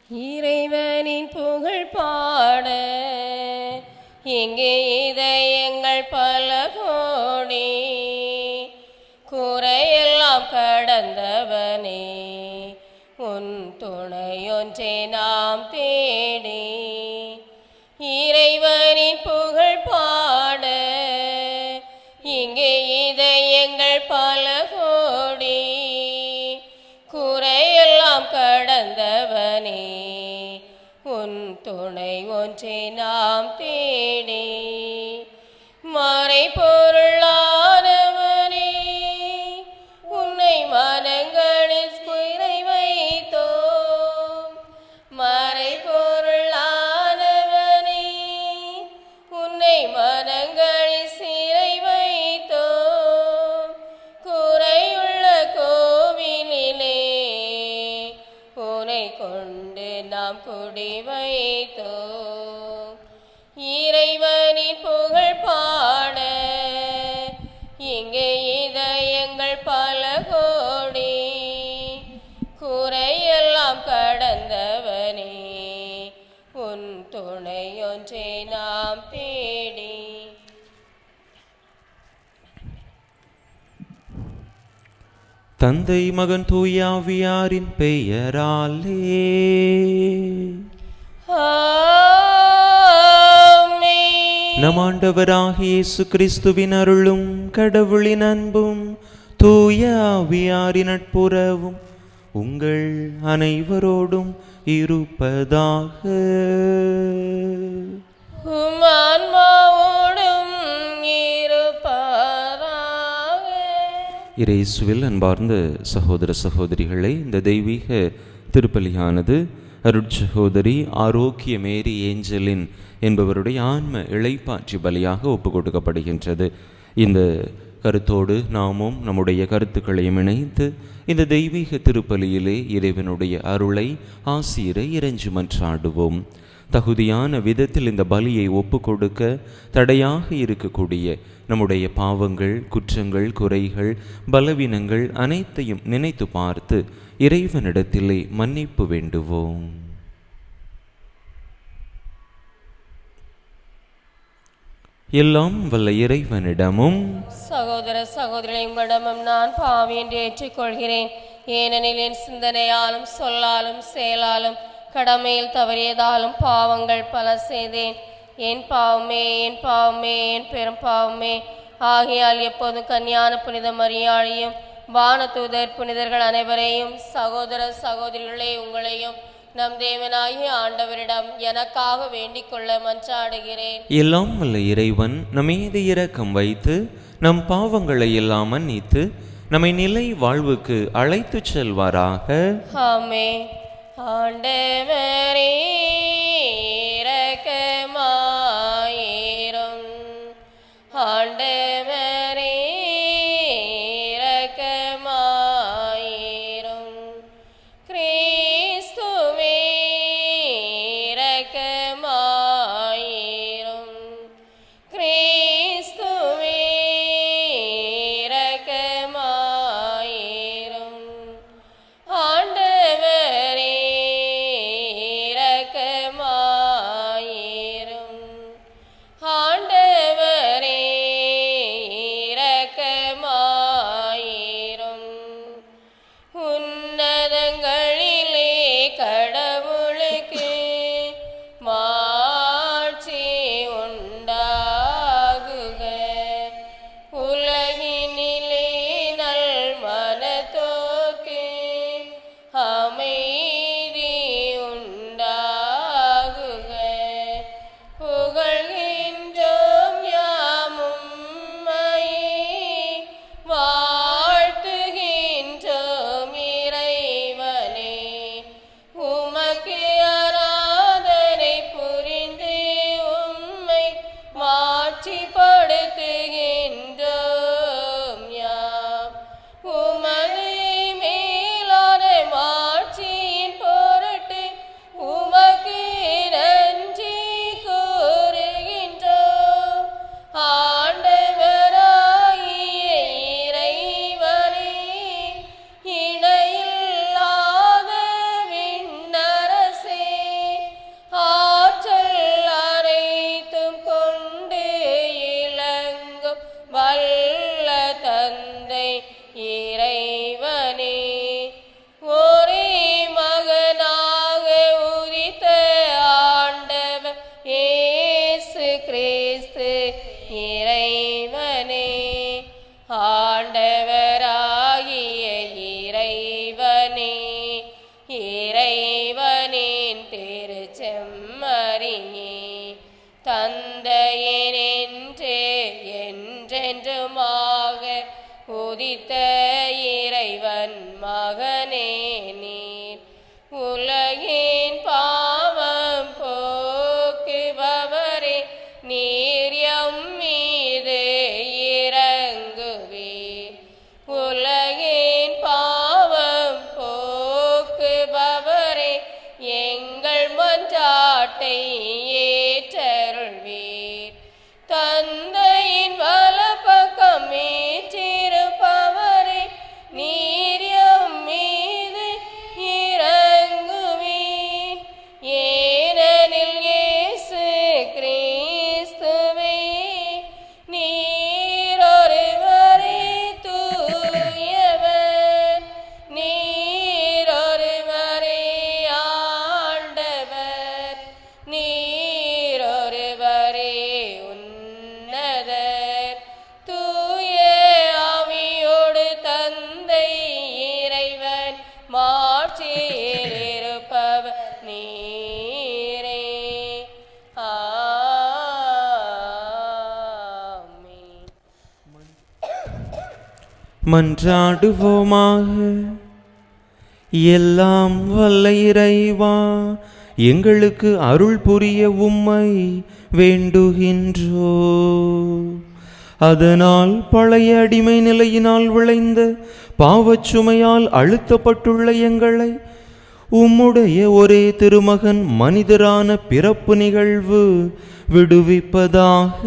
இறைவனின் புகழ் பாட எங்கே இதயங்கள் பல கோடி, குறையெல்லாம் கடந்தவனே உன் துணையொன்றே நாம் தேடி. இறைவனின் புகழ் பாட இங்கே இதயங்கள் பல கோடி, குறையெல்லாம் கடந்தவனே உன் துணை ஒன்றே நாம் தேடி. மறை பொருளானவனே உன்னை மனங்களில் குறை வைத்தோம். மறை பொருளானவனே உன்னை மனங்களில் சிறை வைத்தோம். குறையுள்ள கோவிலிலே உன்னை கொண்டு நாம் குடி வைத்தோம். இறைவனின் புகழ் பாட இங்கே இதயங்கள் பல கோடி, குறையெல்லாம் கடந்தவனே உன் துணையொன்றே நாம் தேடி. தந்தை மகன் தூயாவியாரின் பெயராலே நம் ஆண்டவராகிய இயேசு கிறிஸ்துவின் அருளும் கடவுளின் அன்பும் தூய ஆவியாரின் நட்புறவும் உங்கள் அனைவரோடும் இருப்பதாக. இயேசுவில் அன்பார்ந்த சகோதர சகோதரிகளே, இந்த தெய்வீக திருப்பலியானது அருட்சகோதரி ஆரோக்கிய மேரி ஏஞ்சலின் என்பவருடைய ஆன்ம இளைப்பாற்றி பலியாக ஒப்பு கொடுக்கப்படுகின்றது. இந்த கருத்தோடு நாமும் நம்முடைய கருத்துக்களையும் இணைத்து இந்த தெய்வீக திருப்பலியிலே இறைவனுடைய அருளை ஆசீரை இறைஞ்சி மன்றாடுவோம். தகுதியான விதத்தில் இந்த பலியை ஒப்பு கொடுக்க தடையாக இருக்கக்கூடிய நம்முடைய பாவங்கள், குற்றங்கள், குறைகள், பலவீனங்கள் அனைத்தையும் நினைத்து பார்த்து இறைவனிடத்திலே மன்னிப்பு வேண்டுவோம். எல்லாம் வல்ல இறைவனிடமும் சகோதர சகோதரி உங்களிடமும் நான் பாவி என்று ஏற்றுக்கொள்கிறேன். ஏனெனில் என் சிந்தனையாலும் சொல்லாலும் செயலாலும் கடமையில் தவறியதாலும் பாவங்கள் பல செய்தேன். என் பாவமே, என் பாவமே, என் பெரும் பாவமே. ஆகையால் எப்போதும் கன்னியான புனித மரியாளையும் வானதூதர் புனிதர்கள் அனைவரையும் சகோதர சகோதரிகளே உங்களையும் நம் தேவனாகிய ஆண்டவரிடம் எனக்காக வேண்டிக் கொள்ள மன்றாடுகிறேன். எல்லாம் வல்ல இறைவன் நம்மீது இரக்கம் வைத்து நம் பாவங்களை எல்லாம் மன்னித்து நம்மை நிலை வாழ்வுக்கு அழைத்து செல்வாராக. ஆமென். ஆண்டவரே இரக்கமாயிரும். ஆண்டவரே இரக்கமாயிரும். கிறிஸ்துவே இரக்கமாயிரும். கிறிஸ்துவே இரக்கமாயிரும். ஆண்டவரே இரக்கமாயிரும். இறைவனின் திருச்செம்மறியே தந்தையினின்றே என்றென்றுமாக உதித்த இறைவன் மகனே நீர் உலகின் பாவம் போக்குபவரே நீர் எம் மீது இறங்குவீர் உலகின் பாவம் போக்குபவரே எங்கள் மன்றாட்டை ஏற்றருள்வீர் தந்தையின் வலப்பக்கம் வீற்றிருப்பவரே நீர் எம் மீது இறங்குவீர் ஏனெனில் இயேசு கிறிஸ்துவே நீர் ஒருவரே தூயவர் நீர் ஒருவரே ஆண்டவர் நீர் ஒருவரே உன்னதர் தூய ஆவியோடு தந்தை இறைவன் மாட்சியில் இருப்பவர் நீரே ஆமென். மன்றாடுவோமாக. எல்லாம் வல்ல இறைவா, எங்களுக்கு அருள் புரிய உம்மை வேண்டுகின்றோ. அதனால் பழைய அடிமை நிலையினால் விளைந்த பாவச்சுமையால் அழுத்தப்பட்டுள்ள எங்களை உம்முடைய ஒரே திருமகன் மனிதரான பிறப்பு நிகழ்வு விடுவிப்பதாக.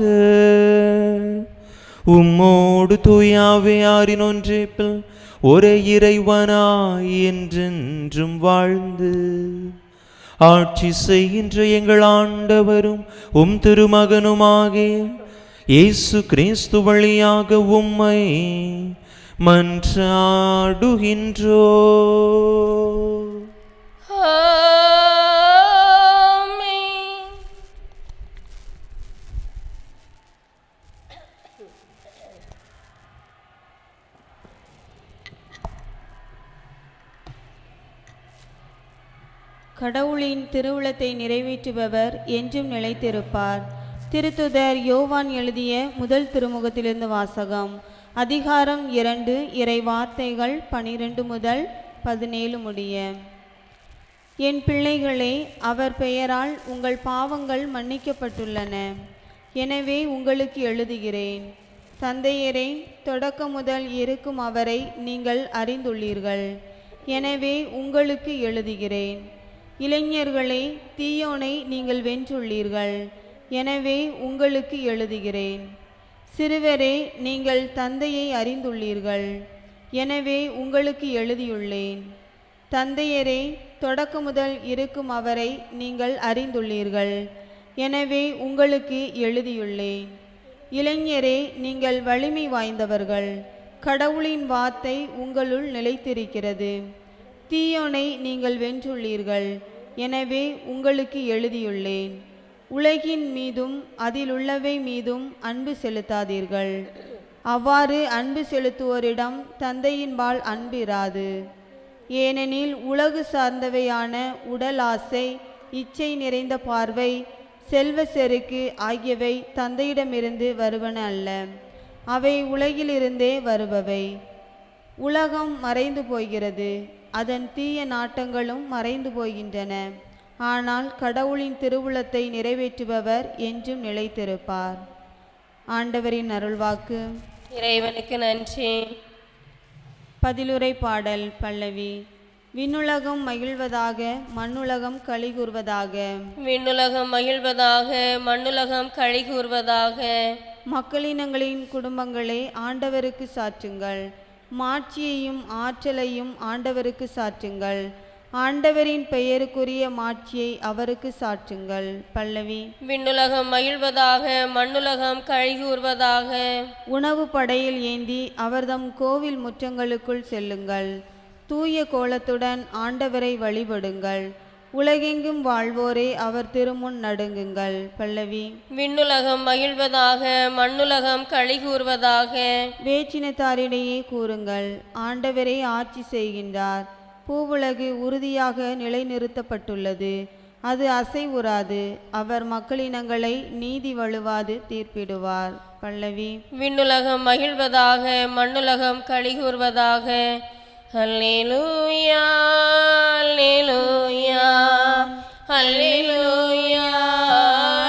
உம்மோடு தூயாவையாரின் ஒன்றேப்பில் ஒரே இறைவனாய் என்றென்றும் வாழ்ந்து ஆட்சி செய்கின்ற எங்கள் ஆண்டவரும் உம் திருமகனுமாகிய இயேசு கிறிஸ்து வழியாக உம்மை மன்றாடுகின்றோ. ஆமென். கடவுளின் திருவுளத்தை நிறைவேற்றுபவர் என்றும் நிலைத்திருப்பார். திருத்துதர் யோவான் எழுதிய முதல் திருமுகத்திலிருந்து வாசகம். அதிகாரம் 2, இறை வார்த்தைகள் 12 முதல் 17 முடிய. என் பிள்ளைகளே, அவர் பெயரால் உங்கள் பாவங்கள் மன்னிக்கப்பட்டுள்ளன. எனவே உங்களுக்கு எழுதுகிறேன். தந்தையரை தொடக்கம் முதல் இருக்கும் அவரை நீங்கள் அறிந்துள்ளீர்கள். எனவே உங்களுக்கு எழுதுகிறேன். இளைஞர்களே, தீயோனை நீங்கள் வென்றுள்ளீர்கள். எனவே உங்களுக்கு எழுதுகிறேன். சிறுவரே, நீங்கள் தந்தையை அறிந்துள்ளீர்கள். எனவே உங்களுக்கு எழுதியுள்ளேன். தந்தையரே, தொடக்க முதல் இருக்கும் அவரை நீங்கள் அறிந்துள்ளீர்கள். எனவே உங்களுக்கு எழுதியுள்ளேன். இளைஞரே, நீங்கள் வலிமை வாய்ந்தவர்கள். கடவுளின் வார்த்தை உங்களுள் நிலைத்திருக்கிறது. தீயோனை நீங்கள் வென்றுள்ளீர்கள். எனவே உங்களுக்கு எழுதியுள்ளேன். உலகின் மீதும் அதில் உள்ளவை மீதும் அன்பு செலுத்தாதீர்கள். அவ்வாறு அன்பு செலுத்துவோரிடம் தந்தையின்பால் அன்பு இராது. ஏனெனில் உலகு சார்ந்தவையான உடல் ஆசை, இச்சை நிறைந்த பார்வை, செல்வ செருக்கு ஆகியவை தந்தையிடமிருந்து வருவன அல்ல. அவை உலகிலிருந்தே வருபவை. உலகம் மறைந்து போகிறது, அதன் தீய நாட்டங்களும் மறைந்து போகின்றன. ஆனால் கடவுளின் திருவுளத்தை நிறைவேற்றுபவர் என்றும் நிலைத்திருப்பார். ஆண்டவரின் அருள்வாக்கு. இறைவனுக்கு நன்றி. பதிலுரை பாடல் பல்லவி. விண்ணுலகம் மகிழ்வதாக, மண்ணுலகம் களி கூர்வதாக. விண்ணுலகம் மகிழ்வதாக, மண்ணுலகம் களி கூர்வதாக. மக்களினங்களின் குடும்பங்களே, ஆண்டவருக்கு சாற்றுங்கள். மாட்சியையும் ஆற்றலையும் ஆண்டவருக்கு சாற்றுங்கள். ஆண்டவரின் பெயருக்குரிய மாட்சியை அவருக்கு சாற்றுங்கள். பல்லவி. விண்ணுலகம் மகிழ்வதாக, மண்ணுலகம் களி கூர்வதாக. உணவு படையில் ஏந்தி அவர்தம் கோவில் முற்றங்களுக்குள் செல்லுங்கள். தூய கோலத்துடன் ஆண்டவரை வழிபடுங்கள். உலகெங்கும் வாழ்வோரே அவர் திருமுன் நடுங்குங்கள். பல்லவி. விண்ணுலகம் மகிழ்வதாக, மண்ணுலகம் களி கூர்வதாக. வேற்றினத்தாரிடையே கூறுங்கள், ஆண்டவரே ஆட்சி செய்கின்றார். பூவுலகு உறுதியாக நிலைநிறுத்தப்பட்டுள்ளது. அது அசைவுறாது. அவர் மக்களினங்களை நீதி வழுவாது தீர்ப்பிடுவார். பல்லவி. விண்ணுலகம் மகிழ்வதாக, மண்ணுலகம் களிகூர்வதாக. அல்லேலூயா, அல்லேலூயா, அல்லேலூயா,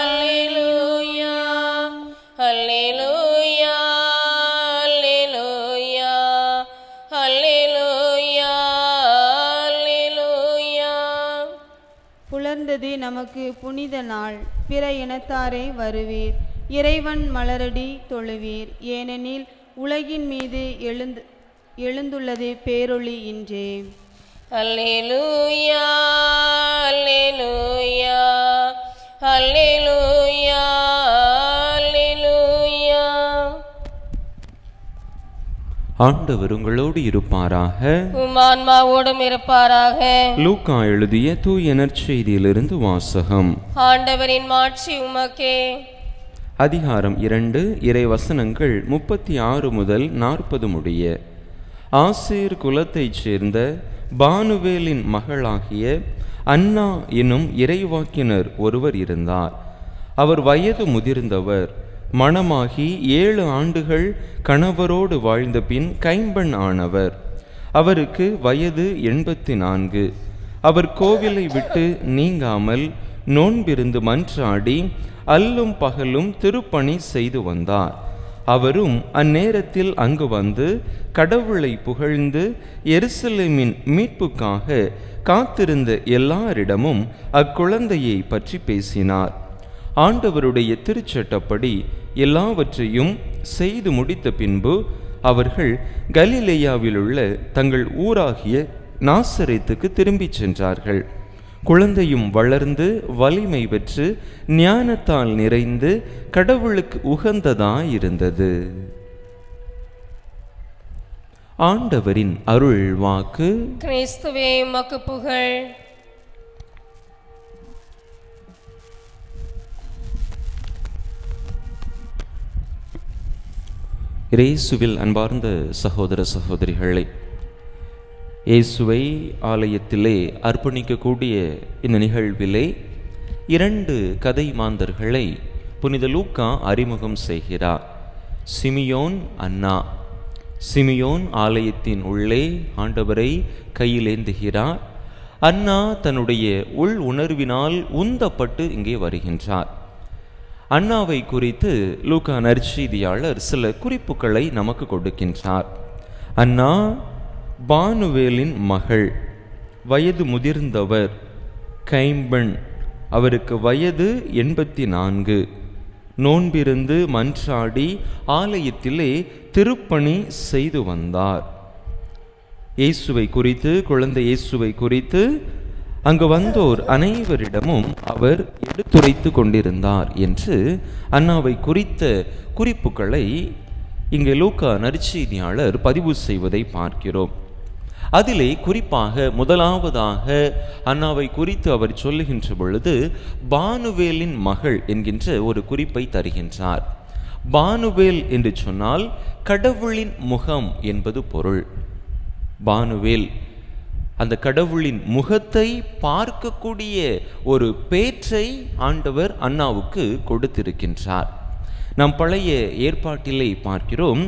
அல்லேலூயா, அல்லேலூயா, அல்லேலூயா, அல்லேலூயா, அல்லேலூயா. புலர்ந்தது நமக்கு புனித நாள். பிற இனத்தாரே வருவீர். இறைவன் மலரடி தொழுவீர். ஏனெனில் உலகின் மீது எழுந்துள்ளது பேரொளி இன்றே. அல்லேலூயா, அல்லேலூயா, அல்லேலூயா, அல்லேலூயா. ஆண்டவர் உங்களோடு இருப்பாராக. உம் ஆன்மாவோடும் இருப்பாராக. லூக்கா எழுதிய தூய நற்செய்தியிலிருந்து வாசகம். ஆண்டவரின் மாட்சி உமக்கே. அதிகாரம் 2, இறை வசனங்கள் 36 முதல் 40 முடிய. ஆசேர் குலத்தைச் சேர்ந்த பானுவேலின் மகளாகிய அன்னா எனும் இறைவாக்கினர் ஒருவர் இருந்தார். அவர் வயது முதிர்ந்தவர். மணமாகி 7 ஆண்டுகள் கணவரோடு வாழ்ந்த பின் கைம்பெண் ஆனவர். அவருக்கு வயது 84. அவர் கோவிலை விட்டு நீங்காமல் நோன்பிருந்து மன்றாடி அல்லும் பகலும் திருப்பணி செய்து வந்தார். அவரும் அந்நேரத்தில் அங்கு வந்து கடவுளை புகழ்ந்து எருசலேமின் மீட்புக்காக காத்திருந்த எல்லாரிடமும் அக்குழந்தையை பற்றி பேசினார். ஆண்டவருடைய திருச்சட்டப்படி எல்லாவற்றையும் செய்து முடித்த பின்பு அவர்கள் கலிலேயாவிலுள்ள தங்கள் ஊராகிய நாசரேத்துக்கு திரும்பிச் சென்றார்கள். குழந்தையும் வளர்ந்து வலிமை பெற்று ஞானத்தால் நிறைந்து கடவுளுக்கு உகந்ததாயிருந்தது. ஆண்டவரின் அருள் வாக்கு. கிறிஸ்துவே உமக்கு புகழ். இயேசுவில் அன்பார்ந்த சகோதர சகோதரிகளே, இயேசுவை ஆலயத்திலே அர்ப்பணிக்கக்கூடிய இந்த நிகழ்விலே 2 கதை மாந்தர்களை புனித லூக்கா அறிமுகம் செய்கிறார். சிமியோன், அன்னா. சிமியோன் ஆலயத்தின் உள்ளே ஆண்டவரை கையிலேந்துகிறார். அன்னா தன்னுடைய உள் உணர்வினால் உந்தப்பட்டு இங்கே வருகின்றார். அன்னாவை குறித்து லூக்கா நற்செய்தியாளர் சில குறிப்புகளை நமக்கு கொடுக்கின்றார். அன்னா பானுவேலின் மகள், வயது முதிர்ந்தவர், கைம்பெண். அவருக்கு வயது 84. நோன்பிருந்து மன்றாடி ஆலயத்திலே திருப்பணி செய்து வந்தார். இயேசுவை குறித்து, குழந்தை இயேசுவை குறித்து அங்கு வந்தோர் அனைவரிடமும் அவர் எடுத்துரைத்து கொண்டிருந்தார் என்று அன்னாவை குறித்த குறிப்புகளை இங்கே லூக்கா நற்செய்தியாளர் பதிவு செய்வதை பார்க்கிறோம். அதிலே குறிப்பாக முதலாவதாக அன்னாவை குறித்து அவர் சொல்லுகின்ற பொழுது பானுவேலின் மகள் என்கின்ற ஒரு குறிப்பை தருகின்றார். பானுவேல் என்று சொன்னால் கடவுளின் முகம் என்பது பொருள். பானுவேல் அந்த கடவுளின் முகத்தை பார்க்கக்கூடிய ஒரு பேற்றை ஆண்டவர் அன்னாவுக்கு கொடுத்திருக்கின்றார். நாம் பழைய ஏற்பாட்டிலே பார்க்கிறோம்,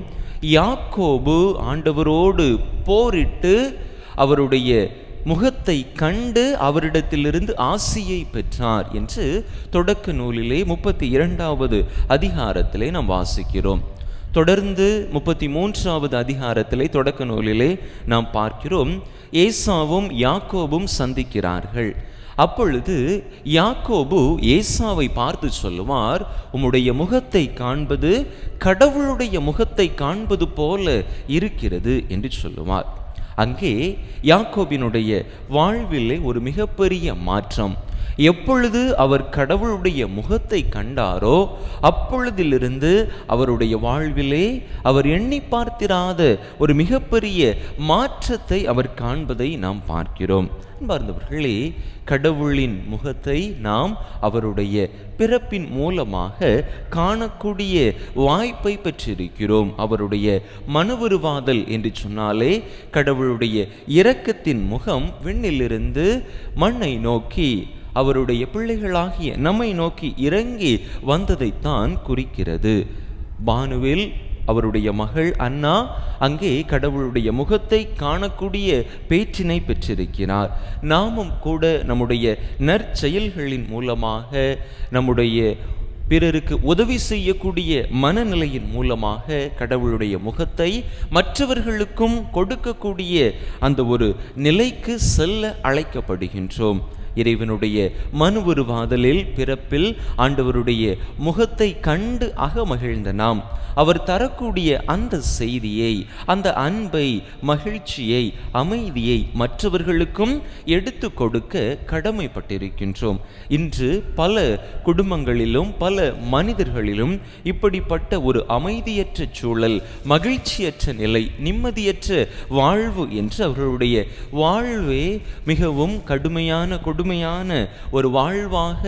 யாக்கோபு ஆண்டவரோடு போரிட்டு அவருடைய முகத்தை கண்டு அவரிடத்திலிருந்து ஆசியை பெற்றார் என்று தொடக்க நூலிலே 32வது அதிகாரத்திலே நாம் வாசிக்கிறோம். தொடர்ந்து 33வது அதிகாரத்திலே தொடக்க நூலிலே நாம் பார்க்கிறோம், ஏசாவும் யாக்கோபும் சந்திக்கிறார்கள். அப்பொழுது யாக்கோபு ஏசாவை பார்த்து சொல்லுவார், உம்முடைய முகத்தை காண்பது கடவுளுடைய முகத்தை காண்பது போல இருக்கிறது என்று சொல்லுவார். அங்கே யாக்கோபினுடைய வாழ்விலே ஒரு மிகப்பெரிய மாற்றம். எப்பொழுது அவர் கடவுளுடைய முகத்தை கண்டாரோ அப்பொழுதிலிருந்து அவருடைய வாழ்விலே அவர் எண்ணி பார்த்திராத ஒரு மிகப்பெரிய மாற்றத்தை அவர் காண்பதை நாம் பார்க்கிறோம். அன்பார்ந்தவர்களே, கடவுளின் முகத்தை நாம் அவருடைய பிறப்பின் மூலமாக காணக்கூடிய வாய்ப்பை பெற்றிருக்கிறோம். அவருடைய மனுவுருவாதல் என்று சொன்னாலே கடவுளுடைய இரக்கத்தின் முகம் விண்ணிலிருந்து மண்ணை நோக்கி அவருடைய பிள்ளைகளாகிய நம்மை நோக்கி இறங்கி வந்ததைத்தான் குறிக்கிறது. பானுவில் அவருடைய மகள் அன்னா அங்கே கடவுளுடைய முகத்தை காணக்கூடிய பேற்றினை பெற்றிருக்கிறார். நாமும் கூட நம்முடைய நற்செயல்களின் மூலமாக, நம்முடைய பிறருக்கு உதவி செய்யக்கூடிய மனநிலையின் மூலமாக கடவுளுடைய முகத்தை மற்றவர்களுக்கும் கொடுக்கக்கூடிய அந்த ஒரு நிலைக்கு செல்ல அழைக்கப்படுகின்றோம். இறைவனுடைய மனுவுருவாதலில் பிறப்பில் ஆண்டவருடைய முகத்தை கண்டு அகமகிழ்ந்த நாம் அவர் தரக்கூடிய அந்த செய்தியை, அந்த அன்பை, மகிழ்ச்சியை, அமைதியை மற்றவர்களுக்கும் எடுத்து கொடுக்க கடமைப்பட்டிருக்கின்றோம். இன்று பல குடும்பங்களிலும் பல மனிதர்களிலும் இப்படிப்பட்ட ஒரு அமைதியற்ற சூழல், மகிழ்ச்சியற்ற நிலை, நிம்மதியற்ற வாழ்வு என்று அவர்களுடைய வாழ்வே மிகவும் கடுமையான ஒரு வாழ்வாக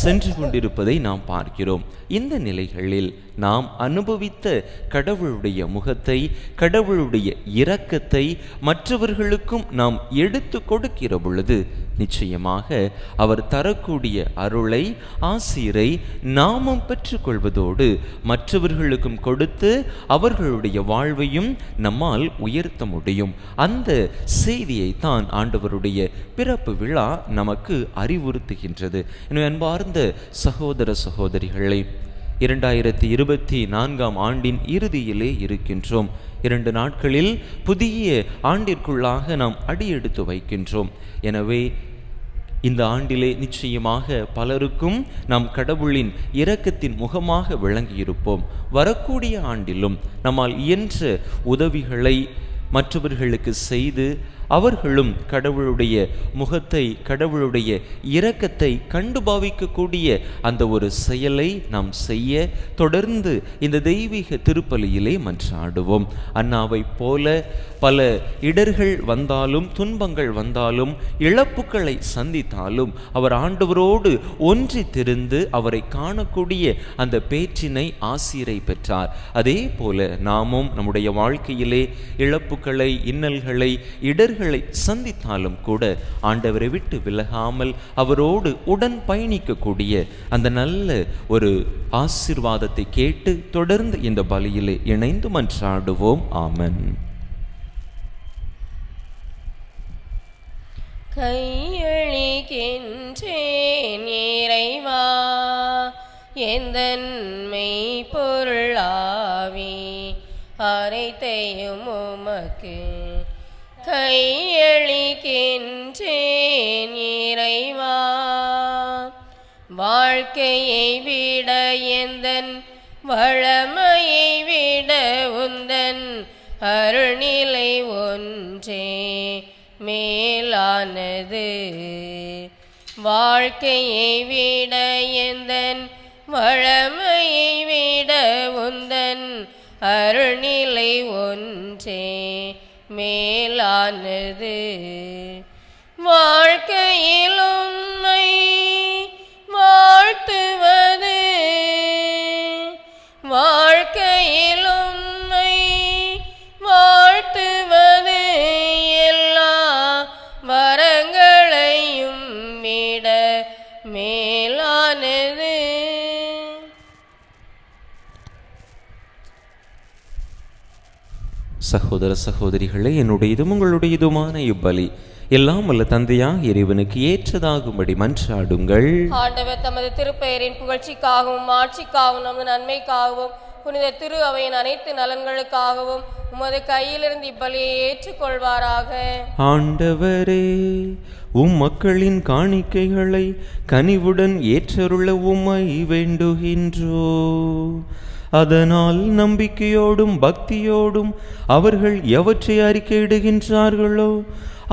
சென்று கொண்டிருப்பதை நாம் பார்க்கிறோம். இந்த நிலைகளில் நாம் அனுபவித்த கடவுளுடைய முகத்தை, கடவுளுடைய இரக்கத்தை மற்றவர்களுக்கும் நாம் எடுத்து கொடுக்கிற பொழுது நிச்சயமாக அவர் தரக்கூடிய அருளை, ஆசீரை நாமும் பெற்றுக்கொள்வதோடு மற்றவர்களுக்கும் கொடுத்து அவர்களுடைய வாழ்வையும் நம்மால் உயர்த்த முடியும். அந்த செய்தியை தான் ஆண்டவருடைய பிறப்பு விழா நமக்கு அறிவுறுத்துகின்றது. எனவே அன்பார்ந்த சகோதர சகோதரிகளை, 2024 ஆண்டின் இறுதியிலே இருக்கின்றோம். 2 நாட்களில் புதிய ஆண்டிற்குள்ளாக நாம் அடியெடுத்து வைக்கின்றோம். எனவே இந்த ஆண்டிலே நிச்சயமாக பலருக்கும் நாம் கடவுளின் இரக்கத்தின் முகமாக விளங்கியிருப்போம். வரக்கூடிய ஆண்டிலும் நம்மால் இயன்ற உதவிகளை மற்றவர்களுக்கு செய்து அவர்களும் கடவுளுடைய முகத்தை, கடவுளுடைய இரக்கத்தை கண்டு பாவிக்கக்கூடிய அந்த ஒரு செயலை நாம் செய்ய தொடர்ந்து இந்த தெய்வீக திருப்பலியிலே மன்றாடுவோம். அன்னாவை போல பல இடர்கள் வந்தாலும், துன்பங்கள் வந்தாலும், இழப்புக்களை சந்தித்தாலும் அவர் ஆண்டவரோடு ஒன்றி திருந்து அவரை காணக்கூடிய அந்த பேற்றினை, ஆசீரை பெற்றார். அதே போல நாமும் நம்முடைய வாழ்க்கையிலே இழப்புக்களை, இன்னல்களை, இடர்களை சந்தித்தாலும் கூட ஆண்டவரை விட்டு விலகாமல் அவரோடு உடன் பயணிக்கக்கூடிய அந்த நல்ல ஒரு ஆசீர்வாதத்தை கேட்டு தொடர்ந்து இந்த பலியிலே இணைந்து மன்றாடுவோம். ஆமென். கையளிக்கின்றேன் இறைவா எந்தன் மெய்ப்பொருளாவி அனைத்தையும் உமக்கு கையளிக்கின்றேன் இறைவா. வாழ்க்கையை விட எந்தன் வளமையை விட உந்தன் அருள்நிலை ஒன்றே மேலானது. வாழ்க்கையை விட எந்தன் வளமையை விட உந்தன் அருள்நிலை ஒன்றே மேலானது. வாழ்க்கையில் உம்மை வாழ்த்துவது, வாழ்க்கையில் உம்மை வாழ்த்துவது எல்லா வரங்களையும் விட மேலானது. சகோதர சகோதரிகளே, என்னுடையதும் உங்களுடையதுமான இப்பலி எல்லாம் வல்ல தந்தையாக இறைவனுக்கு ஏற்றதாகும்படி மன்றாடுங்கள். ஆண்டவர் தமது திருப்பெயரின் புகழ்ச்சிக்காகவும் ஆட்சிக்காகவும் நமது நன்மைக்காகவும் புனித திரு அவையின் அனைத்து நலன்களுக்காகவும் உமது கையிலிருந்து இப்பலியை ஏற்றுக்கொள்வாராக. ஆண்டவரே, உம் மக்களின் காணிக்கைகளை கனிவுடன் ஏற்றருள உம்மை வேண்டுகின்றோ. அதனால் நம்பிக்கையோடும் பக்தியோடும் அவர்கள் எவற்றை அறிக்கையிடுகின்றார்களோ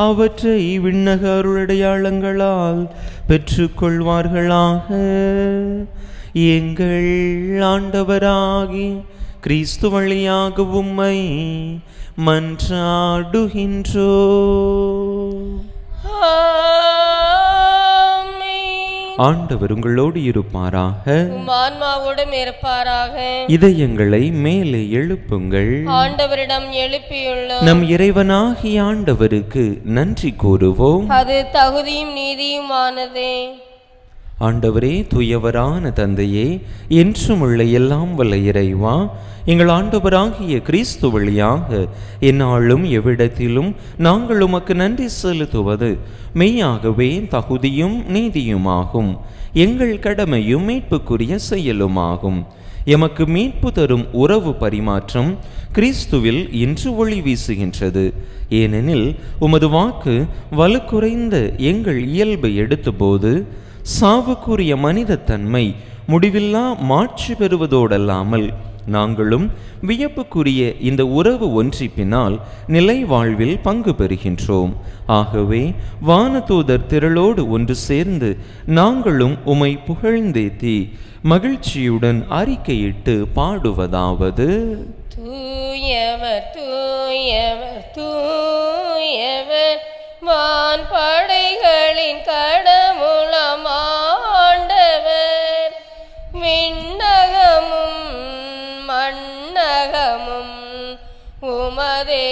அவற்றை விண்ணக அருளடையாளங்களால் பெற்றுக்கொள்வார்களாக. எங்கள் ஆண்டவராகி கிறிஸ்து வழியாக உம்மை மன்றாடுகின்றோ. ஆண்டவர் உங்களோடு இருப்பாராக, ஆன்மாவோடும் இருப்பாராக. இதயங்களை மேலே எழுப்புங்கள். ஆண்டவரிடம் எழுப்பியுள்ளோம். நம் இறைவனாகிய ஆண்டவருக்கு நன்றி கூறுவோம். அது தகுதியும் நீதியுமானதே. ஆண்டவரே, தூயவரான தந்தையே, என்றும் உள்ள எல்லாம் வல்ல இறைவா, எங்கள் ஆண்டவராகிய கிறிஸ்து வழியாக எந்நாளும் எவ்விடத்திலும் நாங்கள் உமக்கு நன்றி செலுத்துவது மெய்யாகவே தகுதியும் நீதியுமாகும். எங்கள் கடமையும் மீட்புக்குரிய செயலுமாகும். எமக்கு மீட்பு தரும் உறவு பரிமாற்றம் கிறிஸ்துவில் இன்று ஒளி வீசுகின்றது. ஏனெனில் உமது வாக்கு வலுக்குறைந்த எங்கள் இயல்பை எடுத்தபோது சாவுக்குரிய மனித தன்மை முடிவில்லா மாட்சி பெறுவதோடல்லாமல் நாங்களும் வியப்புக்குரிய இந்த உறவு ஒன்றிப்பினால் நிலை வாழ்வில் பங்கு பெறுகின்றோம். ஆகவே வானதூதர் திரளோடு ஒன்று சேர்ந்து நாங்களும் உம்மை புகழ்ந்தேத்தி மகிழ்ச்சியுடன் அறிக்கையிட்டு பாடுவதாவது: தூயவர் தூயவர் தூயவர், வான் படைகளின் கடவுளம் ஆண்டவர். விண்ணகமும் மண்ணகமும் உமதே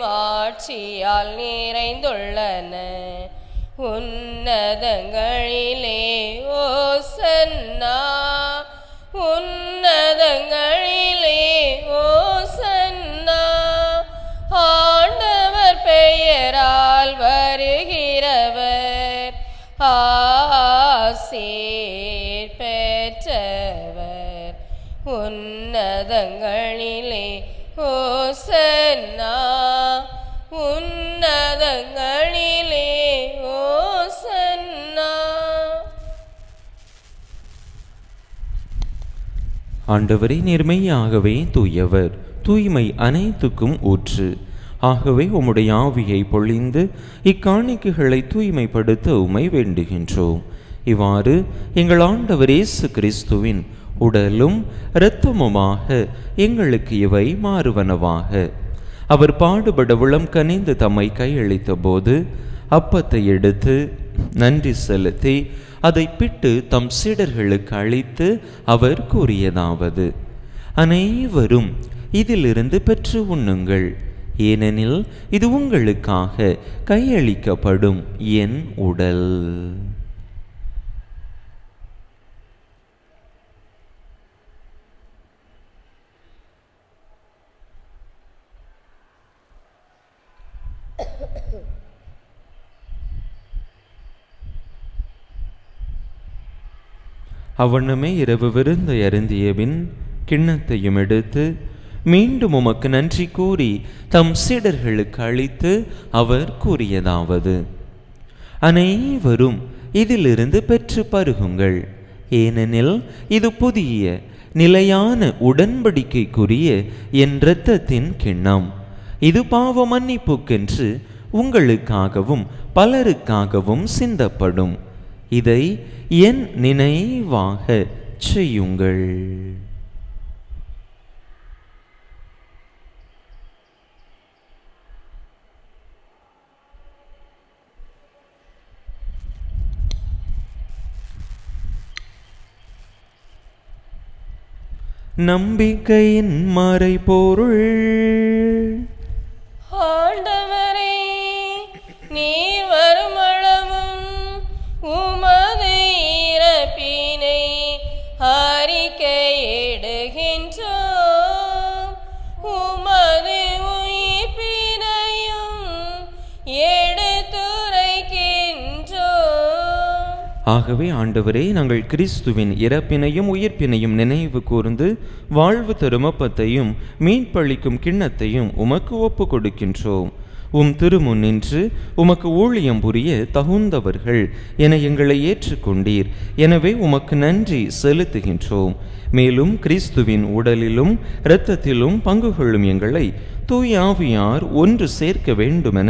மாட்சியால் நிறைந்துள்ளன. உன்னதங்களிலே ஓசன்னா, உன்னதங்களிலே ஓசன்னா. ஆண்டவர் பெயரால் வருகிறவர் ஆசீர் பெற்றவர். உன்னதங்களிலே ஓசன்னா, உன்னதங்களிலே ஓசன்னா. ஆண்டவரே, நேர்மையாகவே தூயவர், தூய்மை அனைத்துக்கும் ஊற்று. ஆகவே உம்முடைய ஆவியை பொழிந்து இக்காணிக்கைகளை தூய்மைப்படுத்த உம்மை வேண்டுகின்றோம். இவ்வாறு எங்கள் ஆண்டவர் இயேசு கிறிஸ்துவின் உடலும் இரத்தமுமாக எங்களுக்கு இவை மாறுவனவாக. அவர் பாடுபட உளம் கனிந்து தம்மை கையளித்த போது அப்பத்தை எடுத்து நன்றி செலுத்தி அதை பிட்டு தம் சீடர்களுக்கு அளித்து அவர் கூறியதாவது: அனைவரும் இதிலிருந்து பெற்று உண்ணுங்கள், ஏனெனில் இது உங்களுக்காக கையளிக்கப்படும் என் உடல். அவ்வண்ணமே இரவு விருந்தை அருந்தியபின் கிண்ணத்தையும் எடுத்து மீண்டும் உமக்கு நன்றி கூறி தம் சீடர்களுக்கு அளித்து அவர் கூறியதாவது: அனைவரும் இதிலிருந்து பெற்று பருகுங்கள், ஏனெனில் இது புதிய நிலையான உடன்படிக்கைக்குரிய என் இரத்தத்தின் கிண்ணம். இது பாவ மன்னிப்புக்கென்று உங்களுக்காகவும் பலருக்காகவும் சிந்தப்படும். இதை என் நினைவாக செய்யுங்கள். நம்பிக்கையின் மறைபொருள். ஆண்டவரே, நீர் வருமளவும் உமது இறப்பினை அறிக்கையிடுகின்றோம், உமது உயிர்ப்பினையும் எடுத்துரைக்கின்றோம். ஆகவே ஆண்டவரே, நாங்கள் கிறிஸ்துவின் இறப்பினையும் உயிர்ப்பினையும் நினைவு கூர்ந்து வாழ்வு தரும் அப்பத்தையும் மீட்பளிக்கும் கிண்ணத்தையும் உமக்கு ஒப்பு கொடுக்கின்றோம். உம் திருமுன் நின்று உமக்கு ஊழியம் புரிய தகுந்தவர்கள் என எங்களை ஏற்றுக்கொண்டீர். எனவே உமக்கு நன்றி செலுத்துகின்றோம். மேலும் கிறிஸ்துவின் உடலிலும் இரத்தத்திலும் பங்கு கொள்ளும் எங்களை தூய ஆவியார் ஒன்று சேர்க்க வேண்டுமென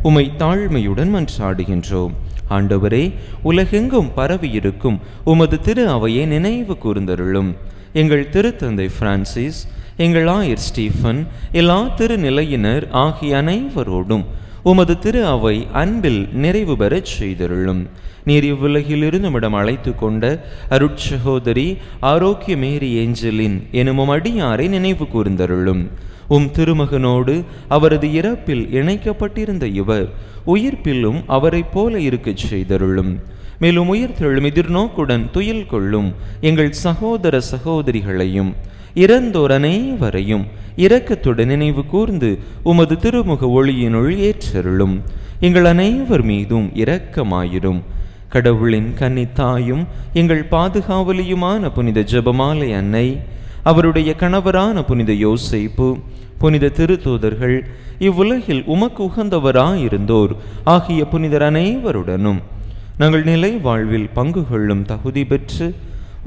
உமை தாழ்மையுடன் மன்றாடுகின்றோம். ஆண்டவரே, உலகெங்கும் பரவியிருக்கும் உமது திரு அவையை நினைவு கூர்ந்தருளும். எங்கள் திருத்தந்தை பிரான்சிஸ், எங்கள் ஆயர் ஸ்டீஃபன், எல்லா திருநிலையினர் ஆகிய அனைவரோடும் உமது திரு அவை அன்பில் நிறைவு பெறச் செய்தருளும். நீர் இவ்வுலகிலிருந்து நம்மிடம் அழைத்து கொண்ட அருட்சகோதரி ஆரோக்கிய மேரி ஏஞ்சலின் எனும் அடியாரை நினைவு கூர்ந்தருளும். உம் திருமகனோடு அவரது இறப்பில் இணைக்கப்பட்டிருந்த இவர் உயிர்ப்பிலும் அவரைப் போல இருக்கச் செய்தருளும். மேலும் உயிர்த்தெழும் எதிர்நோக்குடன் துயில் கொள்ளும் எங்கள் சகோதர சகோதரிகளையும் இறந்தோர் அனைவரையும் இரக்கத்துடன் நினைவு கூர்ந்து உமது திருமுக ஒளியினுள் ஏற்றருளும். எங்கள் அனைவர் மீதும் இரக்கமாயிரும். கடவுளின் கன்னித்தாயும் எங்கள் பாதுகாவலியுமான புனித ஜெபமாலை அன்னை, அவருடைய கணவரான புனித யோசேப்பு, புனித திருத்தூதர்கள், இவ்வுலகில் உமக்கு உகந்தவராயிருந்தோர் ஆகிய புனிதர் அனைவருடனும் நாங்கள் நிலை வாழ்வில் பங்கு கொள்ளும் தகுதி பெற்று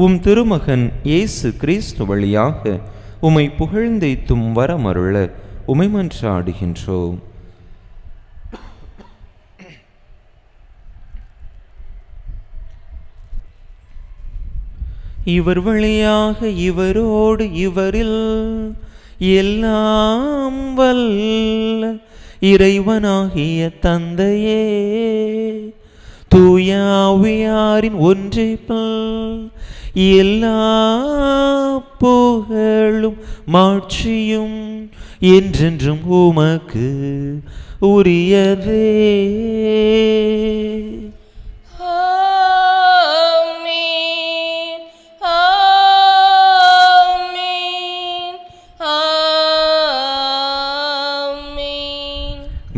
உம் திருமகன் இயேசு கிறிஸ்து வழியாக உமை புகழ்ந்தேத்தும் வரமருள உமை மன்றாடுகின்றோம். இவர் வழியாக இவரோடு இவரில் எல்லாம் வல்ல இறைவனாகிய தந்தையே, தூய ஆவியாரின் ஒன்றிப்பில் எல்லா புகழும் மாட்சியும் என்றென்றும் உமக்கு உரியதே.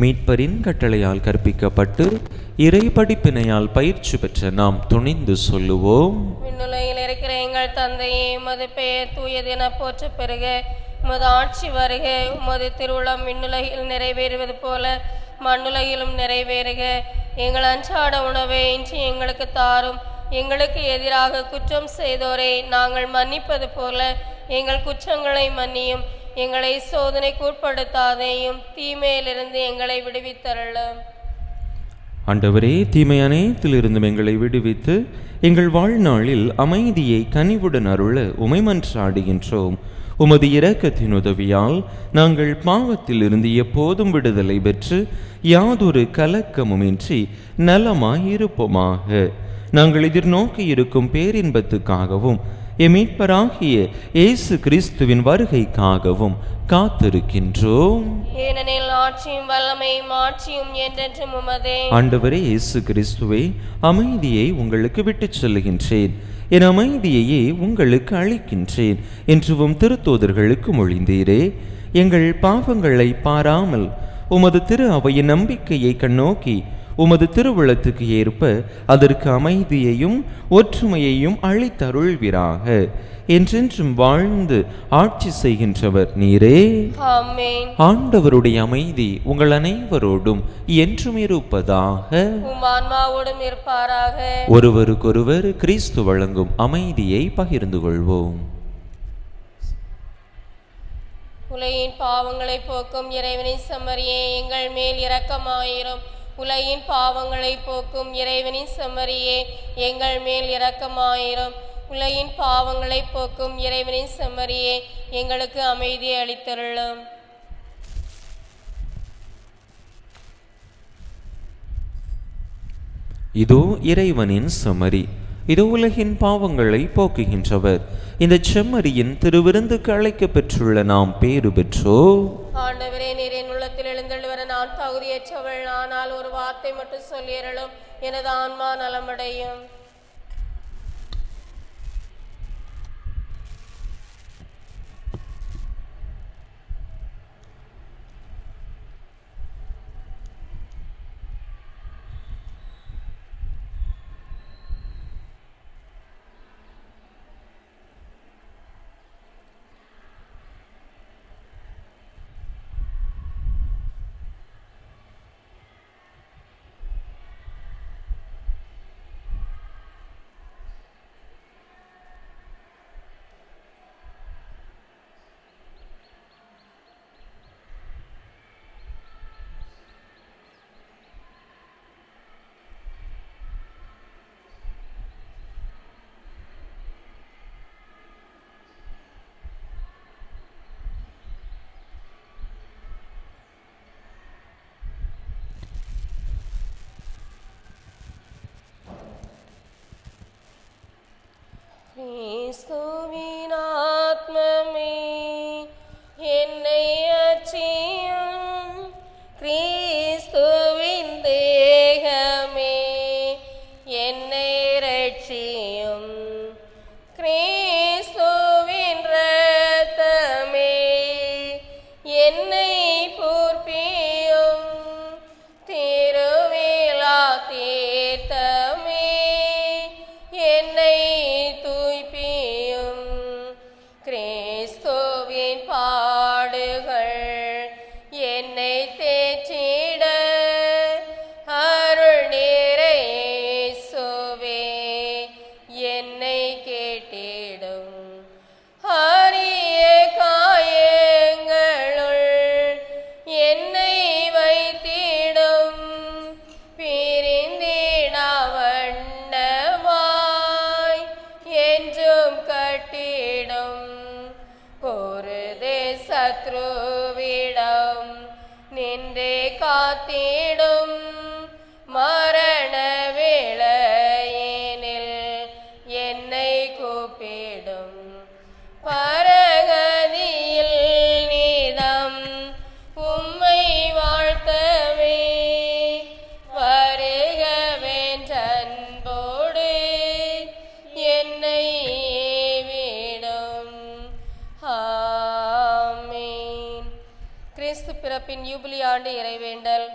மீட்பரின் கட்டளையால் கற்பிக்கப்பட்டு இறை படிப்பினையால் பயிற்சி பெற்ற நாம் துணிந்து சொல்லுவோம். விண்ணுலகில் இருக்கிற எங்கள் தந்தையே, உமது பெயர் தூயது என போற்ற பெறுக. உமது ஆட்சி வருக. உமது திருவுளம் விண்ணுலகில் நிறைவேறுவது போல மண்ணுலகிலும் நிறைவேறுக. எங்கள் அன்றாட உணவை இன்று எங்களுக்கு தாரும். எங்களுக்கு எதிராக குற்றம் செய்தோரை நாங்கள் மன்னிப்பது போல எங்கள் குற்றங்களை மன்னியும். எங்களை சோதனைக்கு உட்படுத்தாதேயும், தீமையிலிருந்து எங்களை விடுவித்தருளும். ஆண்டவரே, தீமை அனைத்திலிருந்தும் எங்களை விடுவித்து எங்கள் வாழ்நாளில் அமைதியை கனிவுடன் அருள உமை மன்றாடுகின்றோம். உமது இரக்கத்தின் உதவியால் நாங்கள் பாவத்திலிருந்து எப்போதும் விடுதலை பெற்று யாதொரு கலக்கமுமின்றி நலமாயிருப்போமாக. நாங்கள் எதிர்நோக்கி இருக்கும் பேரின்பத்துக்காகவும் மீட்பராகிய இயேசு கிறிஸ்துவின் வருகைக்காகவும் காத்திருக்கின்றோம். ஏனெனில் ஆட்சியும் வல்லமையும் ஆட்சியும் என்றென்றும் உமதே. ஆண்டவரே இயேசு கிறிஸ்துவே, அமைதியை உங்களுக்கு விட்டுச் செல்லுகின்றேன், என் அமைதியையே உங்களுக்கு அளிக்கின்றேன் என்றும் திருத்தூதர்களுக்கு மொழிந்தீரே. எங்கள் பாவங்களை பாராமல் உமது திரு அவையின் நம்பிக்கையை கண்ணோக்கி உமது திருவுளத்துக்கு ஏற்ப அதற்கு அமைதியையும் ஒற்றுமையையும் அளித்தருள்வீராக. என்றென்றும் வாழ்ந்து ஆட்சி செய்கின்றவர் நீரே. ஆமென். ஆண்டவருடைய அமைதி உங்கள் அனைவரோடும் என்றும் இருப்பதாக. உம் ஆன்மாவோடும் இருப்பாராக. ஒருவருக்கொருவர் கிறிஸ்து வழங்கும் அமைதியை பகிர்ந்து கொள்வோம். உலகின் பாவங்களை போக்கும் இறைவனின் செம்மறியே, எங்கள் மேல் இரக்கமாயிரும். உலகின் பாவங்களை போக்கும் இறைவனின் செம்மறியே, எங்கள் மேல் இரக்கமாயிரும். உலகின் பாவங்களை போக்கும் இறைவனின் செம்மறியே, எங்களுக்கு அமைதியை அளித்தருளும். இதோ இறைவனின் செம்மறி, இதோ உலகின் பாவங்களை போக்குகின்றவர். இந்த செம்மறியின் திருவிருந்துக்கு அழைக்க பெற்றுள்ள நாம் பேறு பெற்றோ. ஆண்டவரே, நீர் என் உள்ளத்தில் எழுந்தெழுவர நான் தகுதியற்றவள். ஆனால் ஒரு வார்த்தை மட்டும் சொல்லியறலும், எனது ஆன்மா நலமடையும். கிறிஸ்துவின் ஆத்மமே என்னை அச்சியும், கிறிஸ்துவின் தேகமே என்னை ரட்சியும், கிறிஸ்துவின் இரத்தமே என்னை பூர்ப்பியும், திருவிழா தீர்த்தமே என்னை தூய்ப்பியும், கிறிஸ்துவின் பாடுகள் என்னை தேற்றிட, அருள் நிறைய இயேசுவே என்னை கேட்டிடும், அரிய காயங்களுள் என்னை வைத்திடும், பிரிந்திடா வண்ணமாய் என்றும் கட்டிடும், பொருதே சத்ருவிடம் நின்றே காத்திடும், மரண வேளையினில் என்னை கூப்பிடும், பரகதியில் நீதம் உம்மை வாழ்த்தவே, வருகவென்றன்போடு என்னை விடும். ஆமென். கிறிஸ்து பிறப்பின் யூபிலி ஆண்டு இறைவேண்டல்.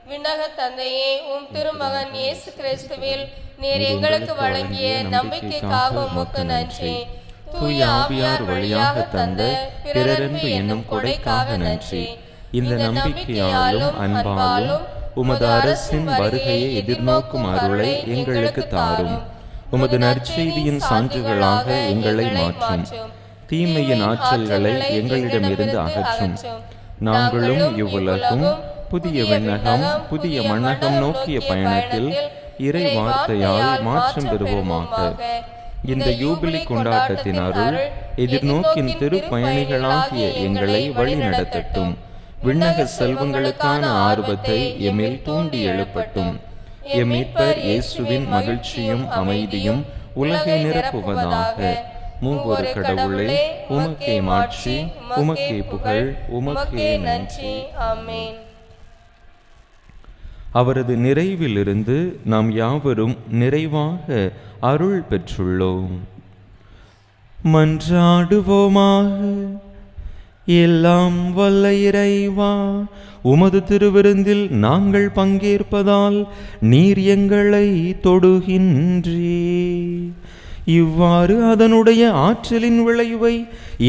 விண்ணக தந்தையே, உம் திருமகன் இயேசு கிறிஸ்துவில் நீர் எங்களுக்கு வழங்கிய நம்பிக்கைக்காக உமக்கு நன்றி. தூய ஆவியார் வழியாக தந்த பிறரன்பு என்னும் கொடைக்காக நன்றி. இந்த நம்பிக்கையாலும் அன்பாலும் உமது அரசின் வருகையை எதிர்நோக்கும் அருளை எங்களுக்கு தாரும். உமது நற்செய்தியின் சான்றுகளாக எங்களை மாற்றும். தீமையின் ஆற்றல்களை எங்களிடமிருந்து அகற்றும். நாங்களும் இவ்வுலகும் புதிய விண்ணகம் புதிய மண்ணகம் நோக்கிய பயணத்தில் இறை வார்த்தையால் மாற்றம் பெறுவோமாக. இந்த யூபிலி கொண்டாட்டத்தின் அருள் எதிர்நோக்கின் திருப்பயணிகளாகிய எங்களை வழிநடத்தட்டும். விண்ணக செல்வங்களுக்கான ஆர்வத்தை எம்மில் தூண்டி எழுப்பட்டும். எம் மீட்பர் இயேசுவின் மகிழ்ச்சியும் அமைதியும் உலகை நிரப்புவதாக. மூவொரு கடவுளே, உமக்கே மாட்சி, உமக்கே புகழ், உமக்கே நன்றி. ஆமென். அவரது நிறைவிலிருந்து நாம் யாவரும் நிறைவாக அருள் பெற்றுள்ளோம். மன்றாடுவோமாக. எல்லாம் வல்ல இறைவா, உமது திருவிருந்தில் நாங்கள் பங்கேற்பதால் நீர் எங்களை தொடுகின்றீர். இவ்வாறு அதனுடைய ஆற்றலின் விளைவை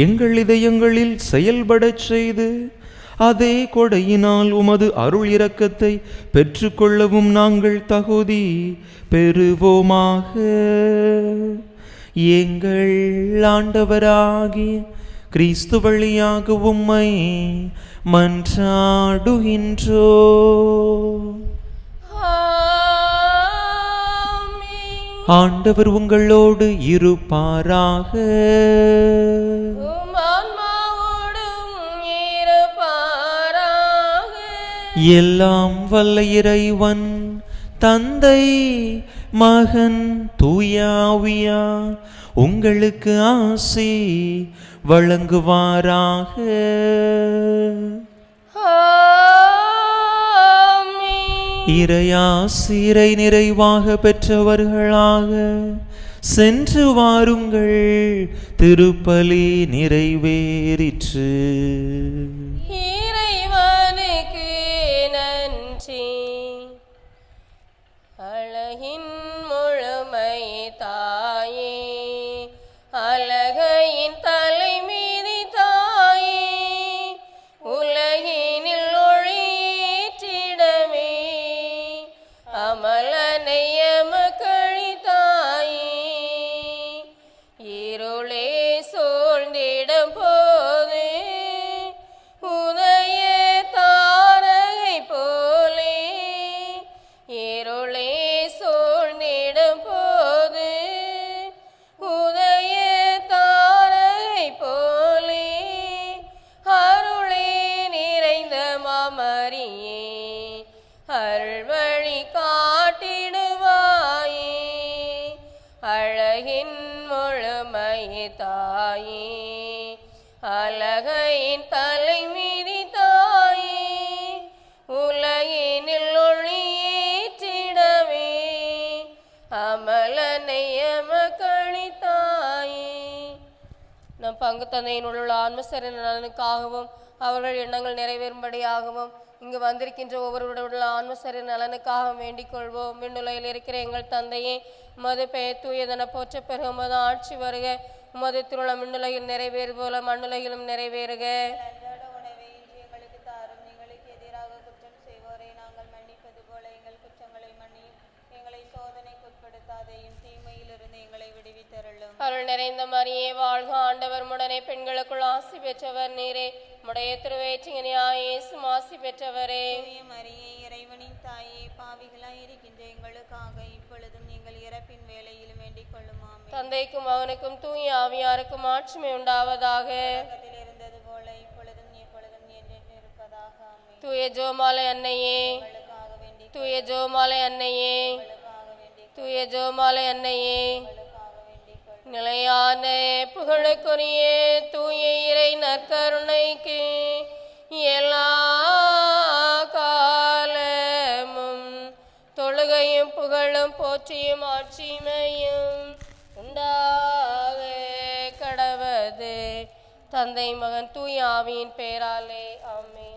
எங்கள் இதயங்களில் செயல்படச் செய்து அதே கொடையினால் உமது அருள் இரக்கத்தை பெற்றுக்கொள்ளவும் நாங்கள் தகுதி பெறுவோமாக. எங்கள் ஆண்டவராகிய கிறிஸ்து வழியாக உம்மை மன்றாடுகின்றோ. ஆண்டவர் உங்களோடு இருப்பாராக. எல்லாம் வல்ல இறைவன் தந்தை மகன் தூய ஆவியார் உங்களுக்கு ஆசி வழங்குவாராக. இறையாசிரை நிறைவாக பெற்றவர்களாக சென்று வாருங்கள். திருப்பலி நிறைவேறிற்று. இறைவனுக்கு நன்றி. அழகின் முழுமை தாயே, அழகையின் தலைமீதி தாயே, உலகினில் ஒளியிற்றிடமே, அமலனை எமக்களித்தாயே, இருளே சூழ்ந்திடும் போது உதய தாரகை போலே, இருளே சூழ்ந்திடும் போது தாயே, அழகையின் தலைமீதி தாயே, உலகினில் ஒளியேற்றிடவே அமலனை எமக்களித்தாயே. நம் பங்கு தந்தையின் உள்ள ஆன்மசரின் நலனுக்காகவும் அவர்கள் எண்ணங்கள் நிறைவேறும்படியாகவும் இங்கு வந்திருக்கின்ற ஒவ்வொருவருடைய உள்ள ஆன்மசரின் நலனுக்காகவும் வேண்டிக் கொள்வோம். விண்ணுலகில் இருக்கிற எங்கள் தந்தையே, உமது பெயர் தூயதென போற்ற பெருக, உமது ஆட்சி வருக, உமது திருவுளம் விண்ணுலகில் நிறைவேறு போல மண்ணுலகிலும் நிறைவேறுக. அன்றாட உணவை இன்று எங்களுக்கு தாரும். எங்களுக்கு எதிராக குற்றம் செய்வோரை நாங்கள் மன்னிப்பது போல எங்கள் குற்றங்களை மன்னியும். எங்களை சோதனைக்கு உட்படுத்தாதையும் தீமையிலிருந்து எங்களை விடுவித்தருளும். அருள் நிறைந்த மரியே வாழ்க, ஆண்டவர் உடனே பெண்களுக்குள் ஆசி பெற்றவர் நீரே. உடைய திருவேற்றிங்கனியாய் இயேசுவும் ஆசி பெற்றவரே. தூய மரியே, இறைவனின் தாயே, பாவிகளாய் இருக்கின்ற எங்களுக்காக இப்பொழுதும் எங்கள் இறப்பின் வேளையிலும் வேண்டிக் கொள்ளும். ஆமென். தந்தைக்கும் மகனுக்கும் தூய ஆவியாருக்கும் ஆட்சிமை உண்டாவதாக. தொடக்கத்தில் இருந்தது போல இப்பொழுதும் எப்பொழுதும் என்றென்றும் இருப்பதாக. ஆமென். தூய ஜோமாலை அன்னையே, எங்களுக்காக வேண்டிக் தூய ஜோமாலை அன்னையே, எங்களுக்காக வேண்டிக் தூய ஜோமாலை அன்னையே, எங்களுக்காக வேண்டிக் கொள். நிலையான புகழுக்குரிய தூய இறை நற்கருணைக்கு எல்லா காலமும் தொழுகையும் புகழும் போற்றியும் ஆட்சிமையும் உண்டாக கடவது. தந்தை மகன் தூய ஆவியின் பெயராலே ஆமென்.